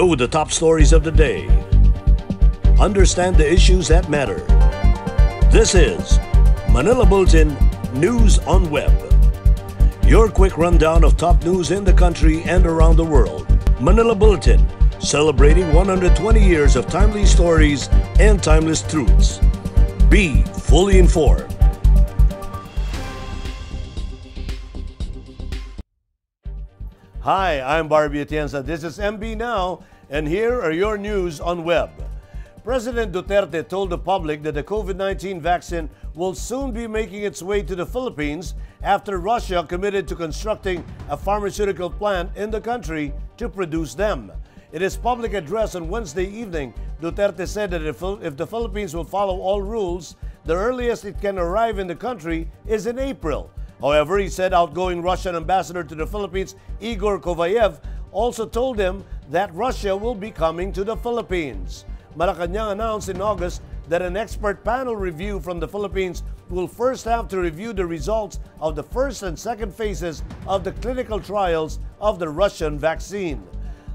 Know the top stories of the day. Understand the issues that matter. This is Manila Bulletin News on Web. Your quick rundown of top news in the country and around the world. Manila Bulletin, celebrating 120 years of timely stories and timeless truths. Be fully informed. Hi, I'm Barbie Atienza. This is MB Now, and here are your news on web. President Duterte told the public that the COVID-19 vaccine will soon be making its way to the Philippines after Russia committed to constructing a pharmaceutical plant in the country to produce them. In his public address on Wednesday evening, Duterte said that if the Philippines will follow all rules, the earliest it can arrive in the country is in April. However, he said outgoing Russian ambassador to the Philippines, Igor Kovayev, also told him that Russia will be coming to the Philippines. Malacanang announced in August that an expert panel review from the Philippines will first have to review the results of the first and second phases of the clinical trials of the Russian vaccine.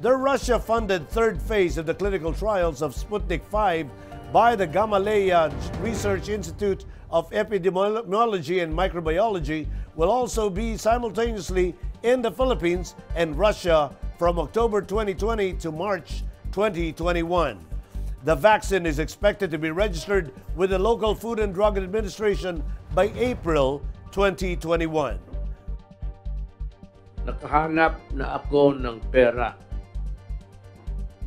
The Russia-funded third phase of the clinical trials of Sputnik V by the Gamaleya Research Institute of Epidemiology and Microbiology will also be simultaneously in the Philippines and Russia from October 2020 to March 2021. The vaccine is expected to be registered with the local Food and Drug Administration by April 2021. Nakahanap na ako ng pera.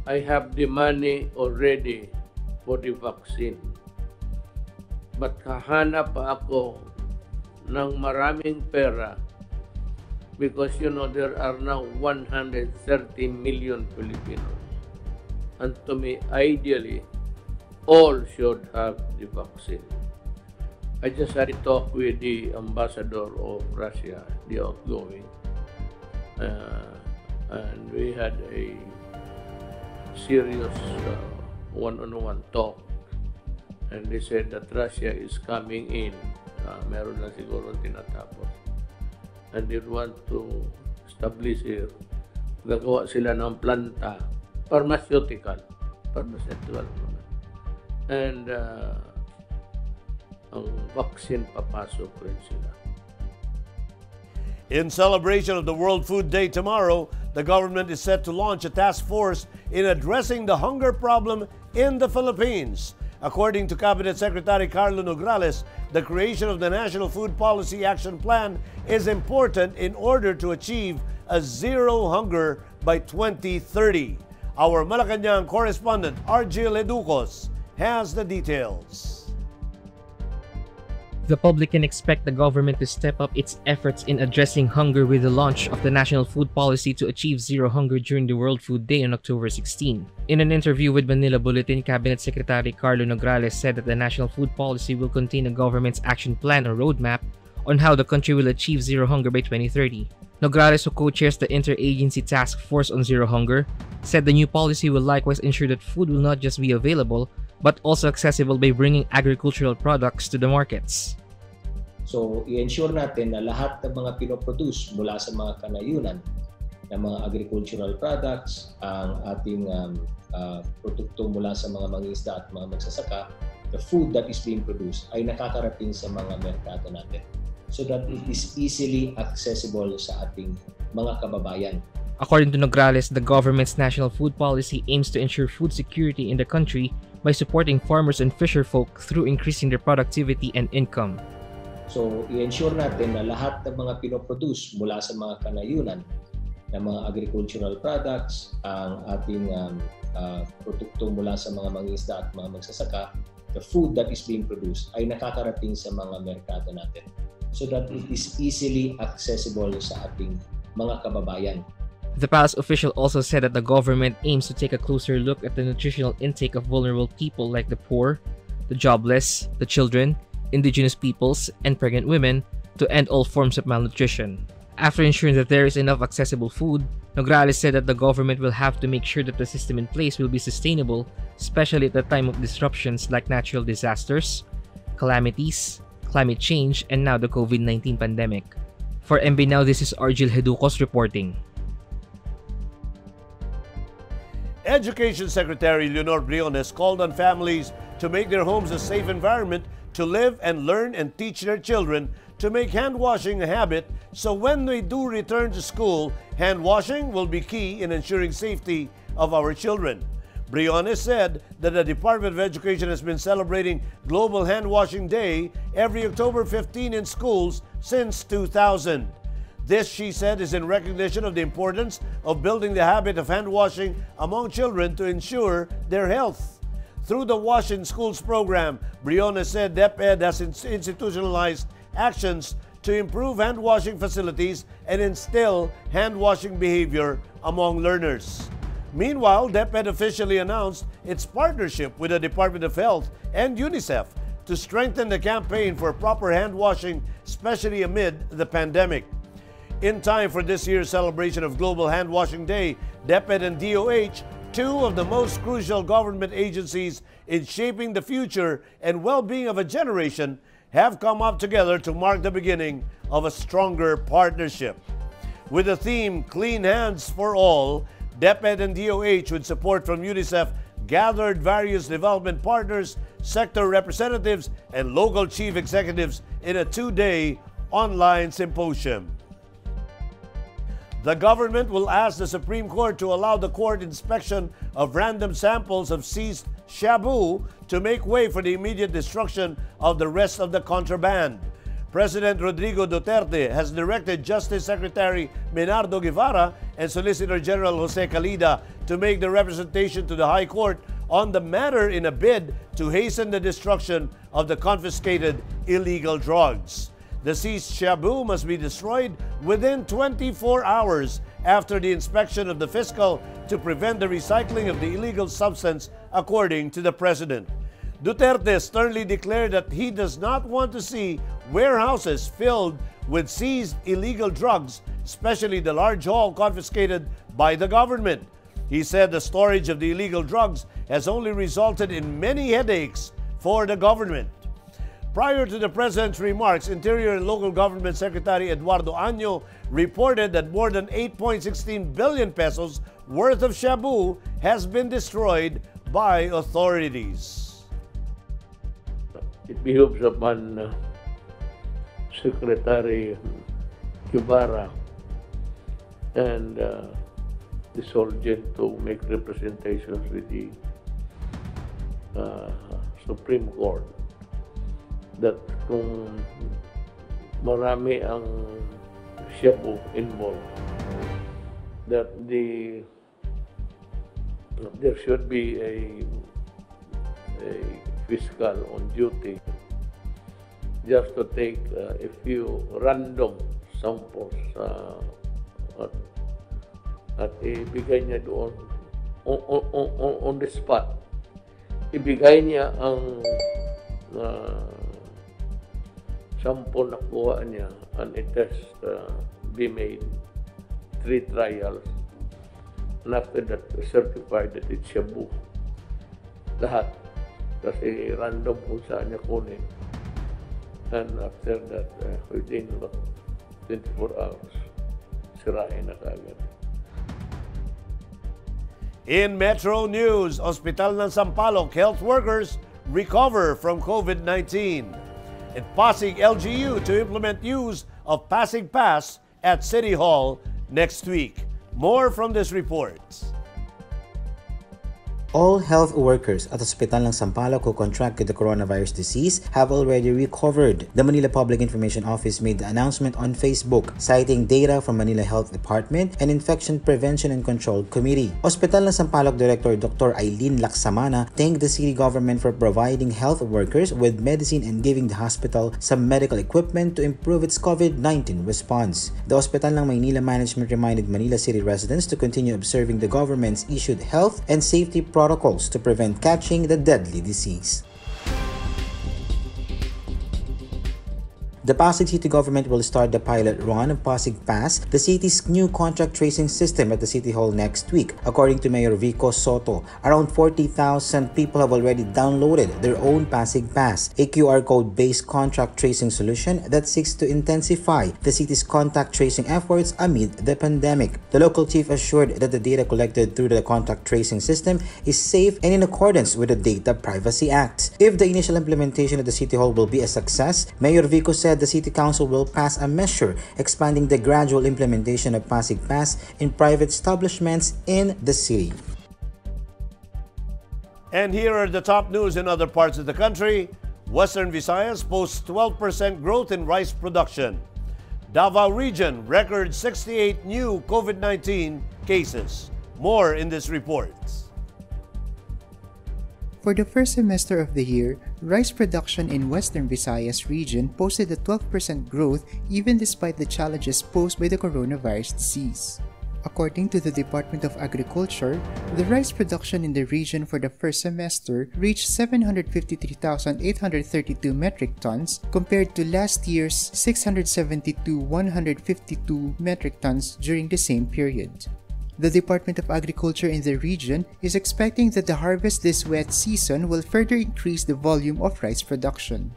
I have the money already for the vaccine. But kahanap pa ako ng maraming pera because there are now 130 million Filipinos. And to me, ideally, all should have the vaccine. I just had a talk with the ambassador of Russia, the outgoing, and we had a serious one-on-one talk. And they said that Russia is coming in. Meron na siguro tinatapos. And they want to establish here. Gagawa sila ng planta. Pharmaceutical. And ang vaccine papasok rin sila. In celebration of the World Food Day tomorrow, the government is set to launch a task force in addressing the hunger problem in the Philippines. According to Cabinet Secretary Carlo Nograles, the creation of the National Food Policy Action Plan is important in order to achieve a zero hunger by 2030. Our Malacanang correspondent, Argil Educos, has the details. The public can expect the government to step up its efforts in addressing hunger with the launch of the National Food Policy to achieve zero hunger during the World Food Day on October 16. In an interview with Manila Bulletin, Cabinet Secretary Carlo Nograles said that the National Food Policy will contain the government's action plan or roadmap on how the country will achieve zero hunger by 2030. Nograles, who co-chairs the Interagency Task Force on Zero Hunger, said the new policy will likewise ensure that food will not just be available, but also accessible by bringing agricultural products to the markets. So, i-ensure natin na lahat ng mga pinoproduce mula sa mga kanayunan ng mga agricultural products, ang ating produkto mula sa mga mangingisda at mga magsasaka, the food that is being produced ay nakakarating sa mga merkado natin so that it is easily accessible sa ating mga kababayan. According to Nograles, the government's national food policy aims to ensure food security in the country by supporting farmers and fisherfolk through increasing their productivity and income. So, i-ensure natin na lahat ng mga pinoproduce mula sa mga kanayunan ng mga agricultural products, ang ating produkto mula sa mga mangingisda at mga magsasaka, the food that is being produced ay nakakarating sa mga merkado natin so that it is easily accessible sa ating mga kababayan. The palace official also said that the government aims to take a closer look at the nutritional intake of vulnerable people like the poor, the jobless, the children, indigenous peoples, and pregnant women to end all forms of malnutrition. After ensuring that there is enough accessible food, Nograles said that the government will have to make sure that the system in place will be sustainable, especially at the time of disruptions like natural disasters, calamities, climate change, and now the COVID-19 pandemic. For MB Now, this is Argil Educos reporting. Education Secretary Leonor Briones called on families to make their homes a safe environment to live and learn and teach their children to make hand washing a habit, so when they do return to school, hand washing will be key in ensuring safety of our children. Briones said that the Department of Education has been celebrating Global Hand Washing Day every October 15 in schools since 2000. This, she said, is in recognition of the importance of building the habit of hand washing among children to ensure their health. Through the Wash in Schools program, Briones said DepEd has institutionalized actions to improve hand washing facilities and instill hand washing behavior among learners. Meanwhile, DepEd officially announced its partnership with the Department of Health and UNICEF to strengthen the campaign for proper hand washing, especially amid the pandemic. In time for this year's celebration of Global Hand Washing Day, DepEd and DOH, two of the most crucial government agencies in shaping the future and well-being of a generation, have come up together to mark the beginning of a stronger partnership. With the theme Clean Hands for All, DepEd and DOH, with support from UNICEF, gathered various development partners, sector representatives, and local chief executives in a two-day online symposium. The government will ask the Supreme Court to allow the court inspection of random samples of seized shabu to make way for the immediate destruction of the rest of the contraband. President Rodrigo Duterte has directed Justice Secretary Menardo Guevara and Solicitor General Jose Calida to make the representation to the High Court on the matter in a bid to hasten the destruction of the confiscated illegal drugs. The seized shabu must be destroyed within 24 hours after the inspection of the fiscal to prevent the recycling of the illegal substance, according to the president. Duterte sternly declared that he does not want to see warehouses filled with seized illegal drugs, especially the large haul confiscated by the government. He said the storage of the illegal drugs has only resulted in many headaches for the government. Prior to the President's remarks, Interior and Local Government Secretary Eduardo Año reported that more than 8.16 billion pesos worth of shabu has been destroyed by authorities. It behoves upon Secretary Guevara and the Solgen to make representations with the Supreme Court that kung marami ang shabu involved, that there should be a fiscal on duty just to take a few random samples at ibigay niya doon on the spot. Ibigay niya ang sample na kuha niya and a test be made, 3 trials, and after that certified that it's shabu. Lahat. Kasi random kung saan niya kunin. And after that, within 24 hours, sirain na kaagad. In Metro News, Ospital ng Sampaloc health workers recover from COVID-19. And Pasig LGU to implement use of Pasig Pass at City Hall next week. More from this report. All health workers at Ospital ng Sampaloc who contracted the coronavirus disease have already recovered. The Manila Public Information Office made the announcement on Facebook, citing data from Manila Health Department and Infection Prevention and Control Committee. Ospital ng Sampaloc Director Dr. Aileen Laksamana thanked the city government for providing health workers with medicine and giving the hospital some medical equipment to improve its COVID-19 response. The Ospital ng Maynila management reminded Manila City residents to continue observing the government's issued health and safety protocols to prevent catching the deadly disease. The Pasig City government will start the pilot run of Pasig Pass, the city's new contact tracing system, at the City Hall next week. According to Mayor Vico Soto, around 40,000 people have already downloaded their own Pasig Pass, a QR code-based contact tracing solution that seeks to intensify the city's contact tracing efforts amid the pandemic. The local chief assured that the data collected through the contact tracing system is safe and in accordance with the Data Privacy Act. If the initial implementation at the City Hall will be a success, Mayor Vico said the City Council will pass a measure expanding the gradual implementation of Pasig Pass in private establishments in the city. And here are the top news in other parts of the country. Western Visayas posts 12% growth in rice production. Davao region records 68 new COVID-19 cases. More in this report. For the first semester of the year, rice production in Western Visayas region posted a 12% growth even despite the challenges posed by the coronavirus disease. According to the Department of Agriculture, the rice production in the region for the first semester reached 753,832 metric tons compared to last year's 672,152 metric tons during the same period. The Department of Agriculture in the region is expecting that the harvest this wet season will further increase the volume of rice production.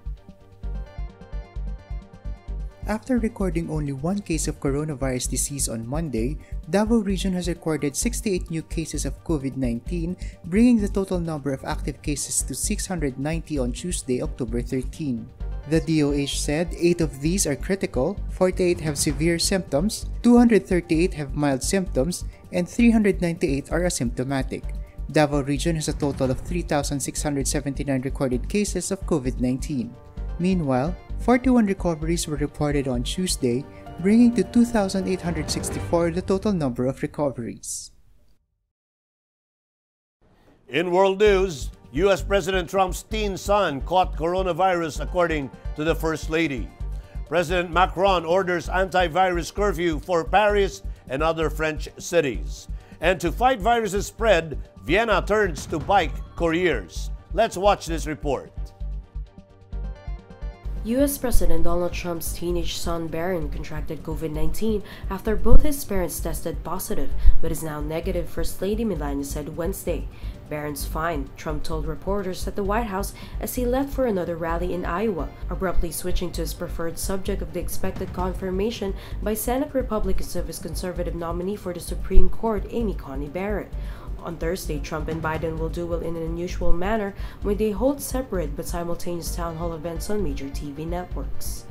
After recording only one case of coronavirus disease on Monday, Davao region has recorded 68 new cases of COVID-19, bringing the total number of active cases to 690 on Tuesday, October 13. The DOH said 8 of these are critical, 48 have severe symptoms, 238 have mild symptoms, and 398 are asymptomatic. Davao region has a total of 3,679 recorded cases of COVID-19. Meanwhile, 41 recoveries were reported on Tuesday, bringing to 2,864 the total number of recoveries. In world news, U.S. President Trump's teen son caught coronavirus, according to the First Lady. President Macron orders antivirus curfew for Paris and other French cities. And to fight virus's spread, Vienna turns to bike couriers. Let's watch this report. U.S. President Donald Trump's teenage son Barron contracted COVID-19 after both his parents tested positive, but is now negative, First Lady Melania said Wednesday. Barron's fine, Trump told reporters at the White House as he left for another rally in Iowa, abruptly switching to his preferred subject of the expected confirmation by Senate Republicans of his conservative nominee for the Supreme Court, Amy Coney Barrett. On Thursday, Trump and Biden will duel in an unusual manner when they hold separate but simultaneous town hall events on major TV networks.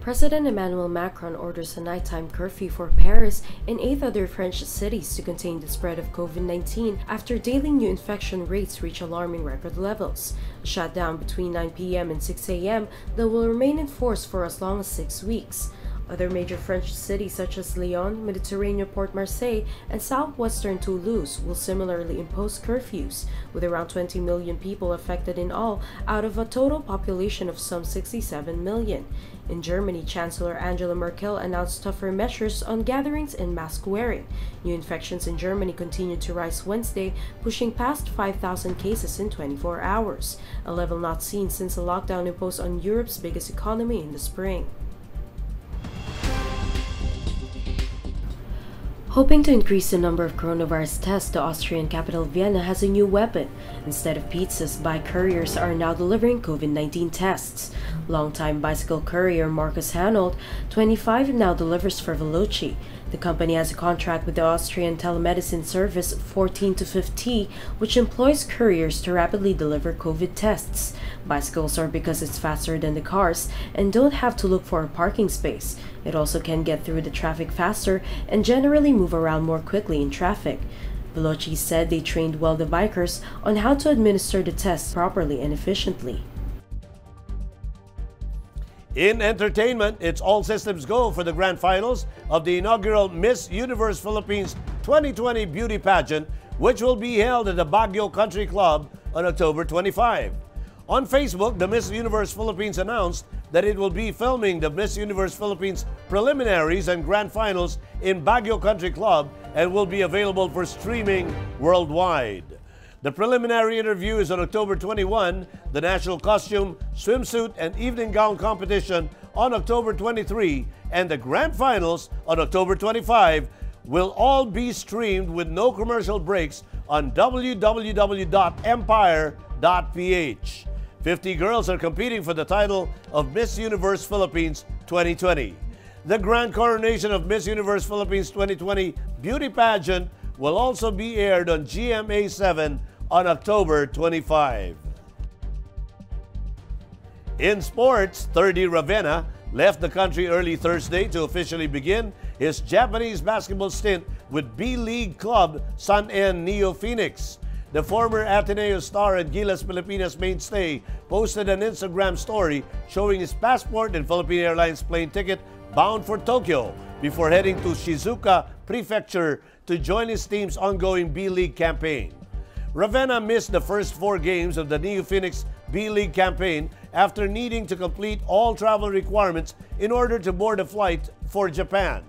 President Emmanuel Macron orders a nighttime curfew for Paris and 8 other French cities to contain the spread of COVID-19 after daily new infection rates reach alarming record levels. A shutdown between 9 p.m. and 6 a.m. that will remain in force for as long as 6 weeks. Other major French cities such as Lyon, Mediterranean Port Marseille, and southwestern Toulouse will similarly impose curfews, with around 20 million people affected in all out of a total population of some 67 million. In Germany, Chancellor Angela Merkel announced tougher measures on gatherings and mask wearing. New infections in Germany continued to rise Wednesday, pushing past 5,000 cases in 24 hours, a level not seen since a lockdown imposed on Europe's biggest economy in the spring. Hoping to increase the number of coronavirus tests, the Austrian capital Vienna has a new weapon. Instead of pizzas, bike couriers are now delivering COVID-19 tests. Longtime bicycle courier Marcus Hanold, 25, now delivers for Veloci. The company has a contract with the Austrian telemedicine service 14to50, which employs couriers to rapidly deliver COVID tests. Bicycles are because it's faster than the cars and don't have to look for a parking space. It also can get through the traffic faster and generally move around more quickly in traffic. Veloci said they trained well the bikers on how to administer the tests properly and efficiently. In entertainment, it's all systems go for the grand finals of the inaugural Miss Universe Philippines 2020 beauty pageant, which will be held at the Baguio Country Club on October 25. On Facebook, the Miss Universe Philippines announced that it will be filming the Miss Universe Philippines preliminaries and grand finals in Baguio Country Club and will be available for streaming worldwide. The preliminary interview is on October 21, the national costume, swimsuit, and evening gown competition on October 23, and the grand finals on October 25 will all be streamed with no commercial breaks on www.empire.ph. 50 girls are competing for the title of Miss Universe Philippines 2020. The grand coronation of Miss Universe Philippines 2020 beauty pageant will also be aired on GMA7 on October 25. In sports, Thirdy Ravena left the country early Thursday to officially begin his Japanese basketball stint with B-League club Sun N Neo Phoenix. The former Ateneo star and Gilas Pilipinas mainstay posted an Instagram story showing his passport and Philippine Airlines plane ticket bound for Tokyo before heading to Shizuoka Prefecture to join his team's ongoing B-League campaign. Ravena missed the first 4 games of the Neo Phoenix B-League campaign after needing to complete all travel requirements in order to board a flight for Japan.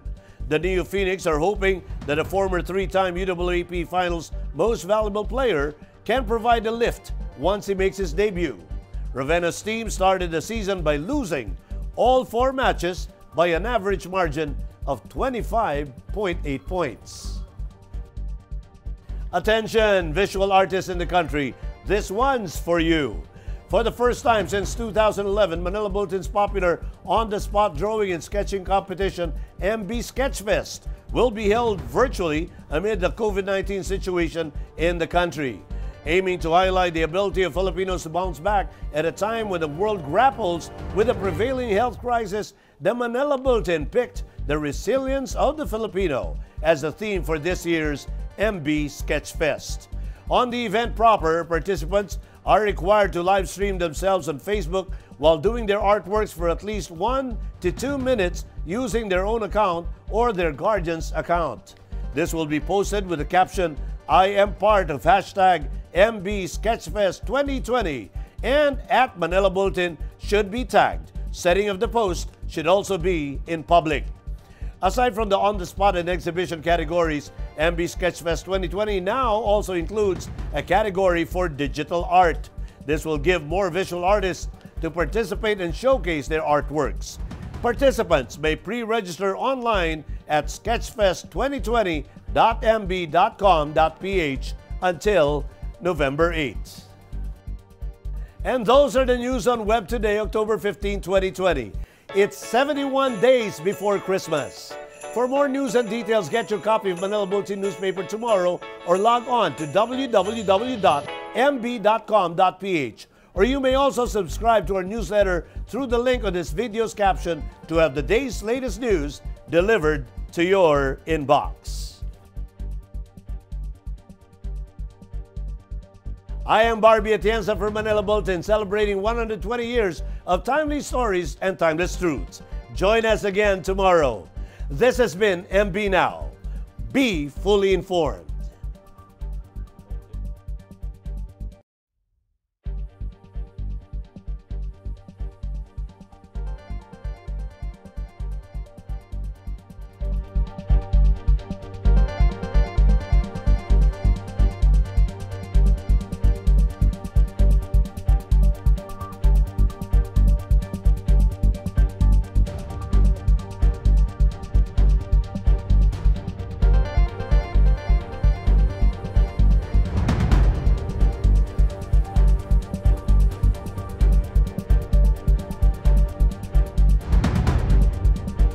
The Neo Phoenix are hoping that a former 3-time UAAP Finals Most Valuable Player can provide a lift once he makes his debut. Ravena's team started the season by losing all 4 matches by an average margin of 25.8 points. Attention, visual artists in the country, this one's for you. For the first time since 2011, Manila Bulletin's popular on-the-spot drawing and sketching competition, MB Sketchfest, will be held virtually amid the COVID-19 situation in the country. Aiming to highlight the ability of Filipinos to bounce back at a time when the world grapples with the prevailing health crisis, the Manila Bulletin picked the resilience of the Filipino as the theme for this year's MB Sketchfest. On the event proper, participants are required to live stream themselves on Facebook while doing their artworks for at least 1 to 2 minutes using their own account or their guardian's account. This will be posted with the caption, "I am part of #MB Sketchfest 2020" and at Manila Bulletin should be tagged. Setting of the post should also be in public. Aside from the on-the-spot and exhibition categories, MB Sketchfest 2020 now also includes a category for digital art. This will give more visual artists to participate and showcase their artworks. Participants may pre-register online at sketchfest2020.mb.com.ph until November 8. And those are the news on Web today, October 15, 2020. It's 71 days before Christmas. For more news and details, get your copy of Manila Bulletin newspaper tomorrow or log on to www.mb.com.ph. Or you may also subscribe to our newsletter through the link on this video's caption to have the day's latest news delivered to your inbox. I am Barbie Atienza for Manila Bulletin, celebrating 120 years of timely stories and timeless truths. Join us again tomorrow. This has been MB Now. Be fully informed.